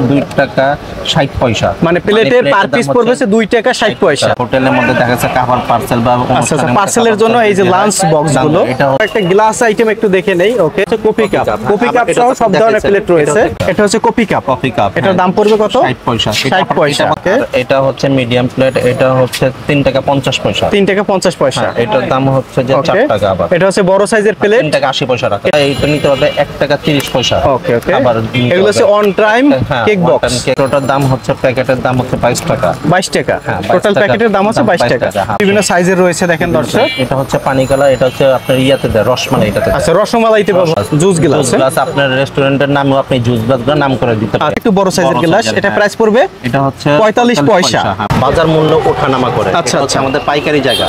2 টাকা 60 পয়সা। মানে প্লেটের পার পিস পড়বে 2 টাকা 60 পয়সা। হোটেলের মধ্যে দেখা যাচ্ছে খাবার পার্সেল বা আচ্ছা পার্সেলের জন্য এই যে লাঞ্চ বক্স গুলো। একটা গ্লাস আইটেম একটু দেখে নেই। ওকে, কফি কাপ, কফি কাপ সহ সব ধরনের প্লেট রয়েছে। এটা হচ্ছে কফি কাপ, এটার দাম পড়বে কত? 60 পয়সা। 60 পয়সা। এটা হচ্ছে মিডিয়াম প্লেট, এটা হচ্ছে 3 টাকা 50 পয়সা। 3 টাকা 50 পয়সা। এটার দাম হচ্ছে যে 4 টাকা। আবার এটা হচ্ছে বড় সাইজের প্লেট, 3 টাকা 80 পয়সা রাখা। এইটা নিতে হবে 1 টাকা 30 পয়সা। ওকে ওকে। আবার এগুলো হচ্ছে অন টাইম কেক বক্স। কেকটার দাম হচ্ছে প্যাকেটের দাম হচ্ছে 22 টাকা। 22 টাকা। টোটাল প্যাকেটের দাম হচ্ছে 22 টাকা। বিভিন্ন সাইজের রয়েছে দেখেন দর্শক। এটা হচ্ছে পানি কালার, এটা হচ্ছে আপনার ইয়াতে দেয় রসমালাই। এটাতে আচ্ছা রসমালাইতে পাবো। জুস গ্লাস, আপনার রেস্টুরেন্টের নামও আপনি জুস গ্লাসগুলো নাম করে দিতে পারেন। একটু বড় সাইজের গ্লাস, এটা প্রাইস পড়বে এটা হচ্ছে 45 পয়সা। বাজার মূল্য ওঠানামা করে। আচ্ছা আচ্ছা, আমাদের পাইকারি জায়গা।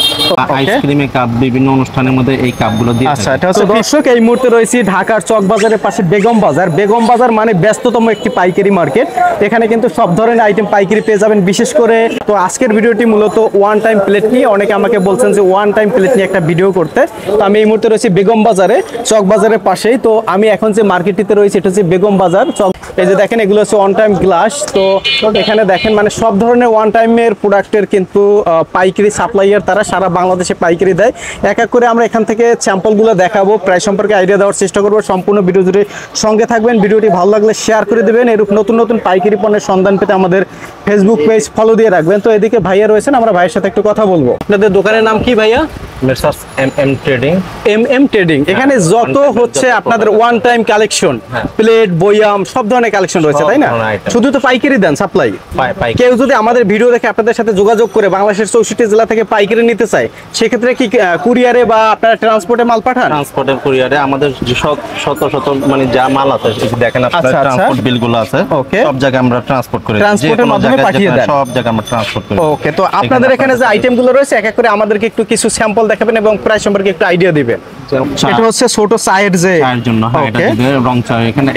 আইসক্রিমের কাপ, বিভিন্ন অনুষ্ঠানের মধ্যে এই কাপগুলো দিয়ে। আচ্ছা, এটা হচ্ছে দর্শক এই মুহূর্তে রয়েছে ঢাকার চক বাজারের পাশে বেগম বাজার। বেগম বাজার মানে ব্যস্ততম একটি পাইকারি মার্কেট। এখানে কিন্তু সব ধরনের আইটেম পাইকারি পেয়ে যাবেন। বিশেষ করে তো আজকের ভিডিওটি মূলত ওয়ান টাইম প্লেট নিয়ে। অনেকে আমাকে বলছেন যে ওয়ান টাইম প্লেট নিয়ে একটা ভিডিও করতে। তো আমি এই মুহূর্তে রয়েছি বেগম বাজারে, চক বাজারের পাশেই। তো আমি এখন যে মার্কেটটিতে রয়েছে এটা হচ্ছে বেগম বাজার চক। এই যে দেখেন এগুলো হচ্ছে ওয়ান টাইম গ্লাস। তো এখানে দেখেন মানে সব ধরনের ওয়ান টাইমের প্রোডাক্টের কিন্তু পাইকারি সাপ্লাইয়ার, তারা সারা বাংলাদেশে পাইকারি দেয়। এক এক করে আমরা এখান থেকে স্যাম্পলগুলো দেখাবো, প্রাইস সম্পর্কে আইডিয়া দেওয়ার চেষ্টা করবো। সম্পূর্ণ ভিডিও জুড়ে সঙ্গে থাকবেন। ভিডিওটি ভালো লাগলে শেয়ার করে দেবেন। এরকম নতুন নতুন পাইকারি পণ্যের সন্ধান পেতে আমাদের ফেসবুক পেজ ফলো দিয়ে রাখবেন। তো এদিকে ভাইয়া রয়েছেন, আমরা ভাইয়ের সাথে একটু কথা বলবো। আপনাদের দোকানের নাম কি ভাইয়া? Messrs MM trading. MM trading. এখানে যত হচ্ছে আপনাদের ওয়ান টাইম কালেকশন, প্লেট, বয়াম, সব ধরনের কালেকশন রয়েছে, তাই না? শুধু তো পাইকারি দেন, সাপ্লাই? কেউ যদি আমাদের ভিডিও দেখে আপনাদের সাথে যোগাযোগ করে বাংলাদেশের 64 জেলা থেকে পাইকারি নিতে চায়, সেক্ষেত্রে কি কুরিয়ারে বা আপনারা ট্রান্সপোর্টে মাল পাঠান? ট্রান্সপোর্টে, কুরিয়ারে। আমাদের শত শত মানে যা মাল আছে দেখেন আপনারা, ট্রান্সপোর্ট বিলগুলো আছে, সব জায়গায় আমরা ট্রান্সপোর্ট করি। ট্রান্সপোর্টের মাধ্যমে পাঠিয়ে দেন, সব জায়গায় আমরা ট্রান্সপোর্ট করি। ওকে, তো আপনাদের এখানে যে আইটেমগুলো রয়েছে এক এক করে আমাদেরকে একটু কিছু স্যাম্পল দেখাবেন এবং প্রাইস সম্পর্কে একটু আইডিয়া দিবেন। এটা হচ্ছে ছোট চায়ের যে চায়ের জন্য, হ্যাঁ, এটা দিবে রং চা। এখানে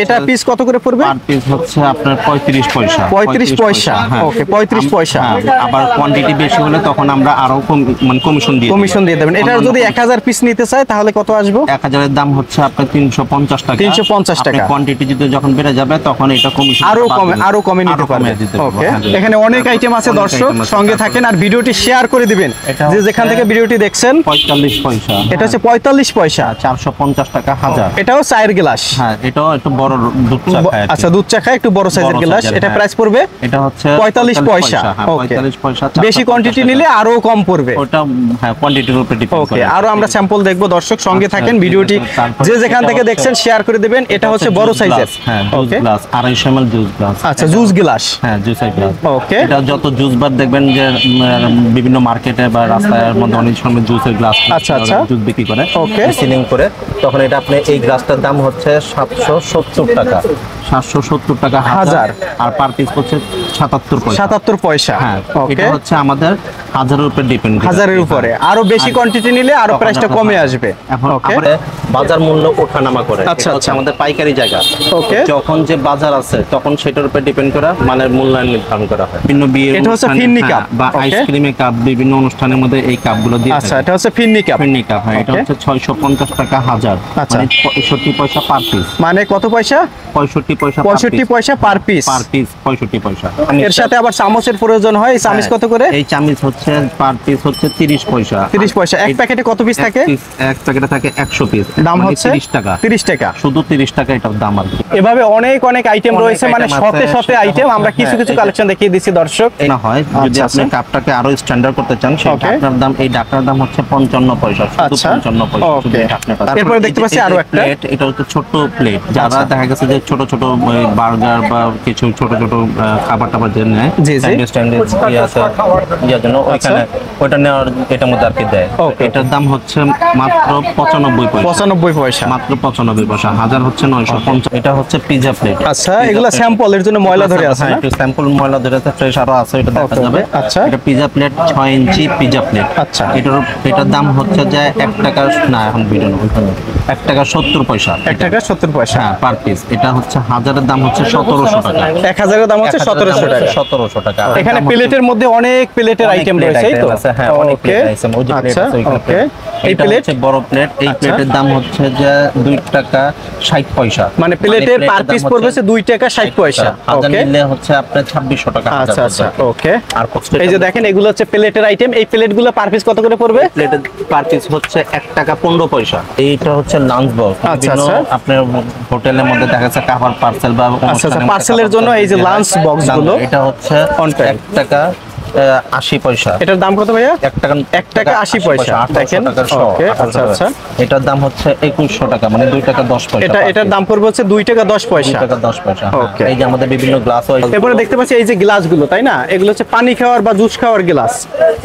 এটা পিস কত করে পড়বে? পার পিস হচ্ছে আপনার 35 পয়সা। 35 পয়সা। ওকে, 35 পয়সা। আবার কোয়ান্টিটি বেশি হলে তখন আমরা আরো মানে কমিশন দিয়ে দেবেন। এটা যদি 1000 পিস নিতে চায় তাহলে কত আসবে? 1000 এর দাম হচ্ছে আপনার 350 টাকা। 350 টাকা। কোয়ান্টিটি যদি যখন বেড়ে যাবে তখন এটা কমিশন আরো কমে নিতে পারবে। ওকে, এখানে অনেক আইটেম আছে দর্শক, সঙ্গে থাকেন আর ভিডিওটি শেয়ার করে দিবেন। যে যেখান থেকে ভিডিওটি দেখছেন। 45 পয়সা। এটা হচ্ছে 45 পয়সা। 450 টাকা হাজার। এটাও চায়ের গ্লাস। হ্যাঁ, এটাও একটু বড় দুধ চা খায়। আচ্ছা, দুধ চা খায়, একটু বড় সাইজের গ্লাস। এটা প্রাইস পড়বে? এটা হচ্ছে 45 পয়সা। 45 পয়সা। বেশি কোয়ান্টিটি নিলে আরো কম পড়বে। ওটা হ্যাঁ, কোয়ান্টিটির উপর ডিপেন্ড করে। ওকে, আরো আমরা স্যাম্পল দেখবো দর্শক, সঙ্গে থাকেন। ভিডিওটি যে যেখান থেকে দেখছেন শেয়ার করে দিবেন। এটা হচ্ছে বড় সাইজের। হ্যাঁ, juice glass, 250 ml juice glass. আচ্ছা, জুস গ্লাস। হ্যাঁ, জুসের গ্লাস। ওকে, এটা যত জুস বার দেখবেন যে বিভিন্ন মার্কেটে বা রাস্তার মধ্যে অনেক সময় জুসের গ্লাস, আচ্ছা জুস বিক্রি করে, ওকে, সিলিং করে। তখন এটা আপনি এই গ্লাসটার দাম হচ্ছে 770 টাকা। 770 টাকা হাজার। আর পার পিস হচ্ছে 77 পয়সা। 77 পয়সা। হ্যাঁ, এটা হচ্ছে আমাদের হাজারের উপর ডিপেন্ড করে। হাজারের উপরে আরো বেশি কোয়ান্টিটি নিলে আরো প্রাইসটা কমে আসবে। এখন বাজার মূল্য ওঠানামা করে। আচ্ছা আচ্ছা, আমাদের পাইকারি জায়গা। ওকে, যখন যে বাজার আছে তখন সেটার উপর ডিপেন্ড করে মানের মূল্যায়ন নির্ধারণ করা হয়। বিভিন্ন বিয়ে, এটা হচ্ছে ফিন্নি কাপ বা আইসক্রিমের কাপ, বিভিন্ন অনুষ্ঠানের মধ্যে এই কাপগুলো দিয়ে। আচ্ছা, এটা হচ্ছে ফিন্নি কাপ। ফিন্নি কাপ, হ্যাঁ, এটা হচ্ছে 650 টাকা হাজার। মানে 65 পয়সা পার পিস। মানে কত পয়সা? 65 পয়সা। 65 পয়সা পার পিস। পার পিস 65 পয়সা। এর সাথে আবার চামচের প্রয়োজন হয়। চামচ কত করে? এই চামচ হচ্ছে পার পিস হচ্ছে 30 পয়সা। 30 পয়সা। এক প্যাকেটে কত পিস থাকে? এক প্যাকেটে থাকে 100 পিস। দাম হচ্ছে 30 টাকা। 30 টাকা, শুধু 30 টাকা এটার দাম আর কি। এভাবে অনেক অনেক আইটেম রয়েছে, মানে শতে শতে আইটেম। আমরা কিছু কিছু কালেকশন দেখিয়ে দিচ্ছি দর্শক। না হয় যদি আপনি কাপটাকে আরো স্ট্যান্ডার্ড করতে চান, সেই কাপটার দাম, এই ডাকটার দাম হচ্ছে 55 পয়সা। শুধু 55 পয়সা। ওকে, এরপর দেখতে পাচ্ছি আরো একটা প্লেট। এটা হচ্ছে ছোট প্লেট। যারা দেখা গেছে যে ছোট ছোট বার্গার বা কিছু ছোট ছোট খাবার টাবার যে নেয়, স্ট্যান্ডার্ড আছে ইয়ার জন্য, ওইখানে ওইটা নেওয়ার এটার মধ্যে আর কি দেয়। এটার দাম হচ্ছে মাত্র 95 পয়সা। 95 পয়সা, মাত্র 95 পয়সা। হাজার হচ্ছে 950। এটা হচ্ছে পিজা প্লেট। আচ্ছা, এগুলা স্যাম্পল, এর জন্য ময়লা ধরে আছে না? একটু স্যাম্পল ময়লা ধরে আছে, ফ্রেশ আরো আছে, এটা দেখা যাবে। আচ্ছা, এটা পিজা প্লেট 6 ইঞ্চি পিজা প্লেট। আচ্ছা, এটার দাম হচ্ছে যে 1 টাকা না, এখন ভিডিও না, 1 টাকা 70 পয়সা। 1 টাকা 70 পয়সা হ্যাঁ পার পিস। এটা হচ্ছে 1000-এর দাম হচ্ছে 1700 টাকা। 1000 এর দাম হচ্ছে 1700 টাকা। 1700 টাকা। এখানে প্লেটের মধ্যে অনেক প্লেটের আইটেম রয়েছে এই তো? হ্যাঁ অনেক প্লেট আছে। ওই যে প্লেট আছে ওইখানে প্লেট। এই প্লেট হচ্ছে বড় প্লেট। এই প্লেটের দাম হচ্ছে যে 2 টাকা 60 পয়সা। মানে প্লেটের পার পিস পড়বে 2 টাকা 60 পয়সা। ওকে নিলে হচ্ছে আপনার 2600 টাকা। আচ্ছা আচ্ছা ওকে। আর এই যে দেখেন এগুলো হচ্ছে প্লেটের আইটেম। এই প্লেটগুলো পার পিস কত করে পড়বে? প্লেটের পার পিস হচ্ছে 1 টাকা 15 পয়সা। এইটা হচ্ছে লাঞ্চ বক্স। বিভিন্ন আপনার হোটেলের মধ্যে দেখা যাচ্ছে খাবার পার্সেল বা পার্সেলের জন্য এই যে লাঞ্চ বক্স গুলো, এটা হচ্ছে 1 টাকা 80 পয়সা। এটার দাম কত ভাইয়া? 1 টাকা 80 পয়সা। দেখেন ওকে আচ্ছা আচ্ছা। এটার দাম হচ্ছে 2100 টাকা, মানে 2 টাকা 10 পয়সা। এটার দাম পড়বে হচ্ছে 2 টাকা 10 পয়সা। 2 টাকা 10 পয়সা। এই যে আমাদের বিভিন্ন গ্লাস হয়। এরপরে দেখতে পাচ্ছি এই যে গ্লাসগুলো, তাই না? এগুলো হচ্ছে পানি খাওয়ার বা জুস খাওয়ার গ্লাস।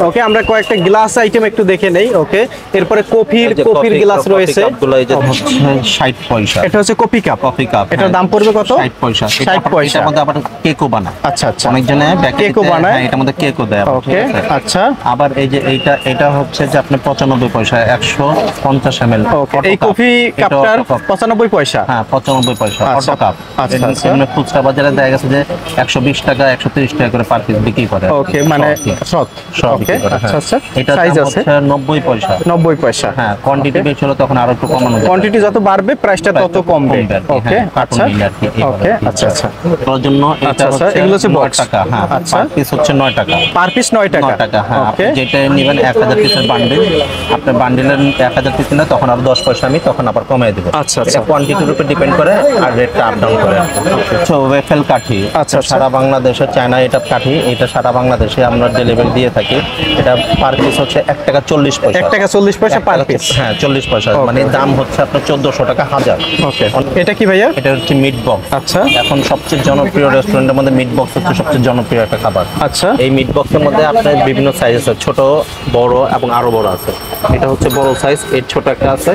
ওকে আমরা কয়েকটা গ্লাস আইটেম একটু দেখে নেই। ওকে এরপরে কফির গ্লাস রয়েছে। কাপগুলো এই যে হচ্ছে 60 পয়সা। এটা হচ্ছে কফি কাপ। এটার দাম পড়বে কত? 60 পয়সা। 60 পয়সা। এটার মধ্যে আবার কেকও বানায়। আচ্ছা আচ্ছা। অনেক জনে কেকও বানায়। এটার মধ্যে কেকও দেয়। ওকে আচ্ছা। আবার এই যে এটা হচ্ছে যে আপনি 95 পয়সা 150 ml। এই কফি কাপটার 95 পয়সা। হ্যাঁ 95 পয়সা অটো কাপ। আচ্ছা আচ্ছা। এমনি খুচরা বাজারে দেখা গেছে যে 120 টাকা 130 টাকা করে পার পিস বিক্রি করে। ওকে মানে সব ওকে আচ্ছা আচ্ছা। এটা সাইজ দাম আছে হচ্ছে 90 পয়সা। 90 পয়সা। হ্যাঁ কোয়ান্টিটি বেশি হলে তখন আরো একটু কমানো যাবে। কোয়ান্টিটি যত বাড়বে প্রাইসটা তত কমবে। ওকে আচ্ছা ওকে আচ্ছা আচ্ছা। তার জন্য এটা হচ্ছে এগুলো হচ্ছে 9 টাকা। হ্যাঁ আচ্ছা পার পিস হচ্ছে 9 টাকা। পার পিস 9 টাকা। 9 টাকা। হ্যাঁ আপনি যেটা নেবেন 1000 পিসের বান্ডেল, আপনি বান্ডেলের 1000 পিস নিলে তখন আরো 10 পয়সা আমি তখন আবার কমিয়ে দেব। আচ্ছা আচ্ছা। এটা কোয়ান্টিটির উপর ডিপেন্ড করে আর রেটটা আপ ডাউন করে। আচ্ছা ওয়েফেল কাঠি। আচ্ছা সারা বাংলাদেশে চায়না এটা কাঠি, এটা সারা বাংলাদেশে আমরা ডেলিভারি দিয়ে থাকি। এটা পার পিস হচ্ছে 1 টাকা 40 পয়সা। 1 টাকা 40 পয়সা পার পিস। হ্যাঁ 40 পয়সা। মানে দাম হচ্ছে আপনার 1400 টাকা 1000। ওকে এটা কি ভাইয়া? এটা হচ্ছে মিট বক্স। আচ্ছা। এখন সবচেয়ে জনপ্রিয় রেস্টুরেন্টের মধ্যে মিট বক্স হচ্ছে সবচেয়ে জনপ্রিয় একটা খাবার। আচ্ছা। এই মিট বক্সের মধ্যে আপনার বিভিন্ন সাইজ আছে, ছোট বড় এবং আরো বড় আছে। এটা হচ্ছে বড় সাইজ, এর ছোট একটা আছে।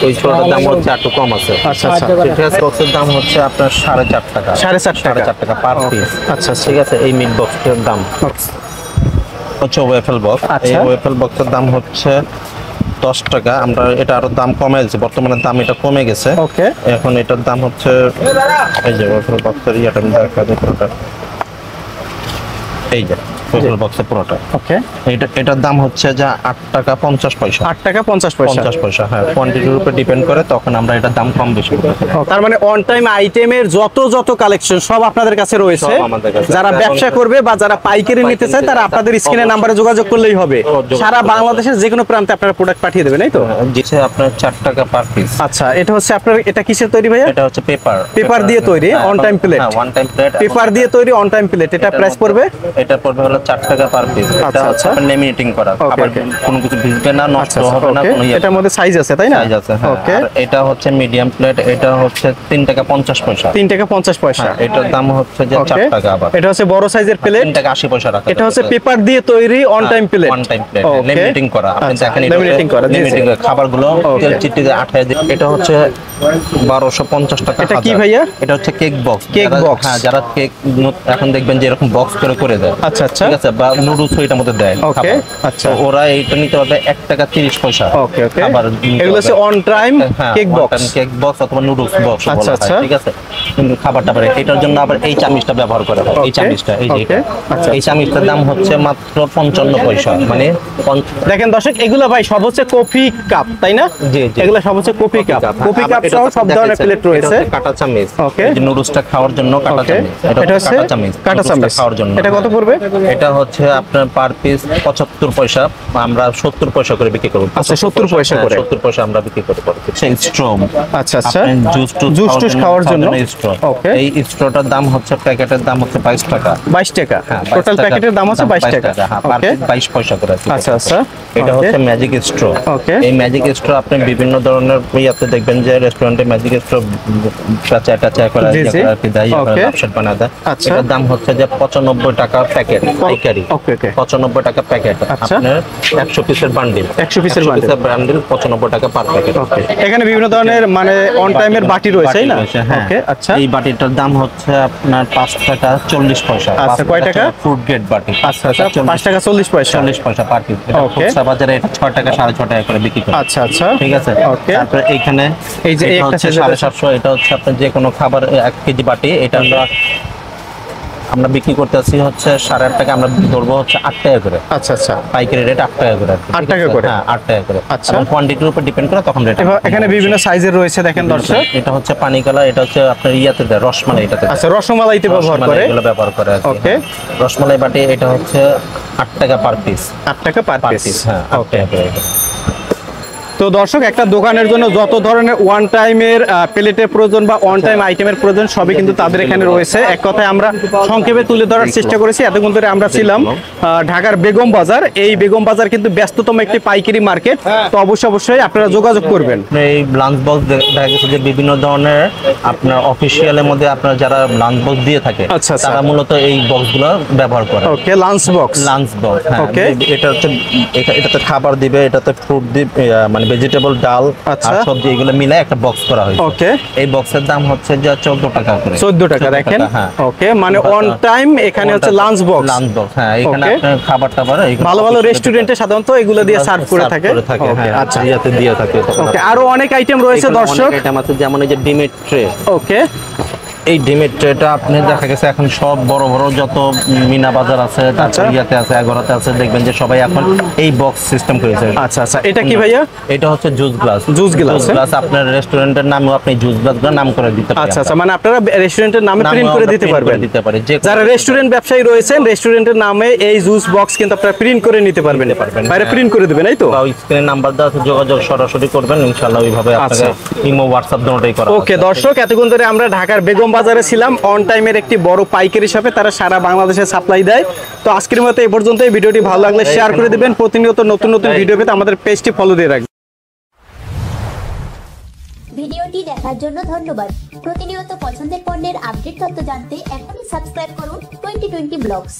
ওই ছোটটার দাম হচ্ছে একটু কম আছে। আচ্ছা আচ্ছা। ঠিক আছে। বক্সের দাম হচ্ছে আপনার 4.5 টাকা। 4.5 টাকা পার পিস। আচ্ছা ঠিক আছে। এই মিট বক্সের দাম হচ্ছে ওয়েফেল বক্স। এই ওয়েফেল বক্সের দাম হচ্ছে 10 টাকা। আমরা এটা আরো দাম কমে গেছে, বর্তমানে দাম এটা কমে গেছে। ওকে এখন এটার দাম হচ্ছে এই যে ওয়েফেল বক্সের ইয়াটা দেখা যায় পুরোটা, এই যে ওয়েফেল বক্সের পুরোটা। ওকে এটার দাম হচ্ছে যে 8 টাকা 50 পয়সা। 8 টাকা 50 পয়সা। 50 পয়সা। হ্যাঁ কোয়ান্টিটির উপর ডিপেন্ড করে তখন আমরা এটার দাম কম বেশি করে থাকি। তার মানে অন টাইম আইটেমের যত কালেকশন সব আপনাদের কাছে রয়েছে। যারা ব্যবসা করবে বা যারা পাইকারি নিতে চায় তারা আপনাদের স্ক্রিনের নাম্বারে যোগাযোগ করলেই হবে। সারা বাংলাদেশের যে কোনো প্রান্তে আপনারা প্রোডাক্ট পাঠিয়ে দেবেন, এই তো? যেটা আপনার 4 টাকা পার পিস। আচ্ছা এটা হচ্ছে আপনার, এটা কিসের তৈরি ভাইয়া? এটা হচ্ছে পেপার দিয়ে তৈরি অন টাইম প্লেট। হ্যাঁ ওয়ান টাইম প্লেট পেপার দিয়ে তৈরি অন টাইম প্লেট। এটা প্রাইস পড়বে? এটা পড়বে হলো 4 টাকা পার পিস। এটা হচ্ছে লেমিনেটিং করা, আবার কোনো কিছু ভিজবে না, নষ্ট হবে না কোনো। এটার মধ্যে সাইজ আছে তাই না? সাইজ আছে। ওকে এটা হচ্ছে মিডিয়াম প্লেট। এটা হচ্ছে 3 টাকা 50 পয়সা। 3 টাকা 50 পয়সা। এটার দাম হচ্ছে যে 4 টাকা। আবার এটা হচ্ছে বড় সাইজের প্লেট, 3 টাকা 80 পয়সা রাখা। এটা হচ্ছে পেপার দিয়ে তৈরি on time plate. One time plate laminating করা। আপনি দেখেন এটা লেমিনেটিং করা খাবারগুলো তেল চিটে আঠায় দিয়ে। এটা হচ্ছে 1250 টাকা। এটা কি ভাইয়া? এটা হচ্ছে কেক বক্স। হ্যাঁ যারা কেক এখন দেখবেন যে এরকম বক্স করে দেয়। আচ্ছা আচ্ছা। ঠিক আছে। বা নুডলস এটার মধ্যে দেয়। ওকে আচ্ছা। ওরা এইটা নিতে পারবে 1 টাকা 30 পয়সা। ওকে ওকে। এগুলো হচ্ছে অন টাইম কেক বক্স অথবা নুডলস বক্স বলা আচ্ছা আচ্ছা। হয়। ঠিক আছে। কিন্তু খাবারটা পারে এটার জন্য আবার এই চামিচটা ব্যবহার করা হয়। এই চামিচটা এই যে এটা। এই চামিচটার দাম হচ্ছে মাত্র 55 পয়সা। মানে দেখেন দর্শক এগুলো ভাই সব হচ্ছে কফি কাপ তাই না? জি জি। এগুলো সব হচ্ছে কফি কাপ। কফি কাপ সহ সব ধরনের প্লেট রয়েছে। কাটা চামিচ। ওকে। এই যে নুডলসটা খাওয়ার জন্য কাটা চামিচ। এটা হচ্ছে কাটা চামিচ খাওয়ার জন্য। এটা কত পড়বে? এটা হচ্ছে আপনার পার পিস 75 পয়সা। আমরা 70 পয়সা করে বিক্রি করব। আচ্ছা 70 পয়সা করে। 70 পয়সা আমরা বিক্রি করতে পারি। সেই স্ট্র। আচ্ছা আচ্ছা। জুস টুস খাওয়ার জন্য স্ট্র। ওকে। এই স্ট্রটার দাম হচ্ছে প্যাকেটের দাম হচ্ছে 22 টাকা। 22 টাকা। টোটাল প্যাকেটের দাম হচ্ছে 22 টাকা। হ্যাঁ পার পিস 22 পয়সা করে। আচ্ছা আচ্ছা। এটা হচ্ছে ম্যাজিক স্ট্র। ওকে। এই ম্যাজিক স্ট্র আপনি বিভিন্ন ধরনের ইয়াতে দেখবেন যে রেস্টুরেন্টে ম্যাজিক স্ট্র টাচা করে দেয়, আপসেট বানায় দেয়। এটার দাম হচ্ছে যে 95 টাকা প্যাকেট। পাইকারি। ওকে ওকে 95 টাকা প্যাকেট। আচ্ছা। আপনার 100 পিসের বান্ডিল, 100 পিসের বান্ডিল 95 টাকা পার প্যাকেট। ওকে এখানে বিভিন্ন ধরনের মানে অন টাইমের বাটি রয়েছে তাই না? হ্যাঁ। ওকে আচ্ছা। এই বাটিটার দাম হচ্ছে আপনার 5 টাকা 40 পয়সা। আচ্ছা কয় টাকা? ফুড গ্রেড বাটি। আচ্ছা আচ্ছা 5 টাকা 40 পয়সা। 40 পয়সা পার পিস। এটা ওকে। খুচরা বাজারে এটা 6 টাকা 6.5 টাকা করে বিক্রি করে। আচ্ছা আচ্ছা ঠিক আছে। ওকে তারপর এইখানে এই যে এটা একটা হচ্ছে size এর 750, এটা হচ্ছে আপনার যে কোনো খাবার 1 কেজি বাটি, এটা আমরা বিক্রি করতেছি হচ্ছে 8.5 টাকা, আমরা ধরবো হচ্ছে 8 টাকা করে। আচ্ছা আচ্ছা পাইকারি রেট 8 টাকা করে। 8 টাকা করে? হ্যাঁ 8 টাকা করে। আচ্ছা। এবং কোয়ান্টিটির উপর ডিপেন্ড করে তখন রেট। এখানে বিভিন্ন সাইজের রয়েছে দেখেন দর্শক। এটা হচ্ছে পানি কালার, এটা হচ্ছে আপনার ইয়াতে দেয় রসমালাই, এটাতে দেয়। আচ্ছা রসমালাইতে ব্যবহার করে। রসমালাই এগুলো ব্যবহার করে আর কি। ওকে। রসমালাই বাটি এটা হচ্ছে 8 টাকা পার পিস। 8 টাকা পার পার পিস। পিস, হ্যাঁ 8 টাকা করে। তো দর্শক একটা দোকানের জন্য যত ধরনের ওয়ান টাইমের প্লেটের প্রয়োজন বা অন টাইম আইটেমের প্রয়োজন সবই কিন্তু তাদের এখানে রয়েছে। এক কথায় আমরা সংক্ষেপে তুলে ধরার চেষ্টা করেছি। এতক্ষণ ধরে আমরা ছিলাম ঢাকার বেগম বাজার। এই বেগম বাজার কিন্তু ব্যস্ততম একটি পাইকারি মার্কেট। তো অবশ্যই আপনারা যোগাযোগ করবেন। এই লাঞ্চ বক্স দেখা গেছে যে বিভিন্ন ধরনের আপনার অফিসিয়ালের মধ্যে আপনার যারা লাঞ্চ বক্স দিয়ে থাকে আচ্ছা, আচ্ছা। তারা মূলত এই বক্সগুলো ব্যবহার করে। ওকে লাঞ্চ বক্স। লাঞ্চ বক্স, ওকে। এটা হচ্ছে এটাতে খাবার দিবে, এটাতে ফ্রুট দিবে, মানে ভেজিটেবল, ডাল আচ্ছা। আর সবজি এগুলো মিলে একটা বক্স করা হয়েছে। ওকে। এই বক্সের দাম হচ্ছে যে 14 টাকা করে। 14 টাকা দেখেন। হ্যাঁ। ওকে মানে অন টাইম এখানে হচ্ছে লাঞ্চ বক্স। লাঞ্চ বক্স, হ্যাঁ এখানে ওকে। আপনার খাবার টাবার ভালো ভালো রেস্টুরেন্টে সাধারণত এগুলো দিয়ে সার্ভ করে থাকে। হ্যাঁ আচ্ছা ইয়াতে দিয়ে থাকে। ওকে আরো অনেক আইটেম রয়েছে দর্শক। আইটেম আছে যেমন এই যে ডিমের ট্রে। ওকে এই ডিমের ট্রেটা আপনি দেখা গেছে এখন সব বড় বড় যত মিনা বাজার আছে, তারপর ইয়াতে আছে, এগারোতে আছে, দেখবেন যে সবাই এখন এই বক্স সিস্টেম করেছে। আচ্ছা আচ্ছা এটা কি ভাইয়া? এটা হচ্ছে juice glass. Juice glass, glass আপনার রেস্টুরেন্টের নামেও আপনি জুস গ্লাসগুলো নাম করে দিতে পারেন। আচ্ছা আচ্ছা মানে আপনারা রেস্টুরেন্টের নামে প্রিন্ট করে দিতে পারবেন। যে যারা রেস্টুরেন্ট ব্যবসায়ী রয়েছেন রেস্টুরেন্টের নামে এই জুস বক্স কিন্তু আপনারা প্রিন্ট করে নিতে পারবেন। বাইরে প্রিন্ট করে দিবেন এই তো? বা স্ক্রিনে নাম্বার দেওয়া আছে, যোগাযোগ সরাসরি করবেন, ইনশাআল্লাহ ওইভাবে আপনাকে ইমো হোয়াটসঅ্যাপ দুটোই করা। ওকে দর্শক এতক্ষণ ধরে আমরা ঢাকার বেগম বাজারে ছিলাম। অন টাইমের একটি বড় পাইকারি শপে, তারা সারা বাংলাদেশে সাপ্লাই দেয়। তো আজকের মতো এই পর্যন্ত। এই ভিডিওটি ভালো লাগলে শেয়ার করে দিবেন। প্রতিনিয়ত নতুন নতুন ভিডিও পেতে আমাদের পেজটি ফলো দিয়ে রাখবেন। ভিডিওটি দেখার জন্য ধন্যবাদ। প্রতিনিয়ত পছন্দের পণ্যের আপডেট তথ্য জানতে এখনই সাবস্ক্রাইব করুন 2020 ব্লগস।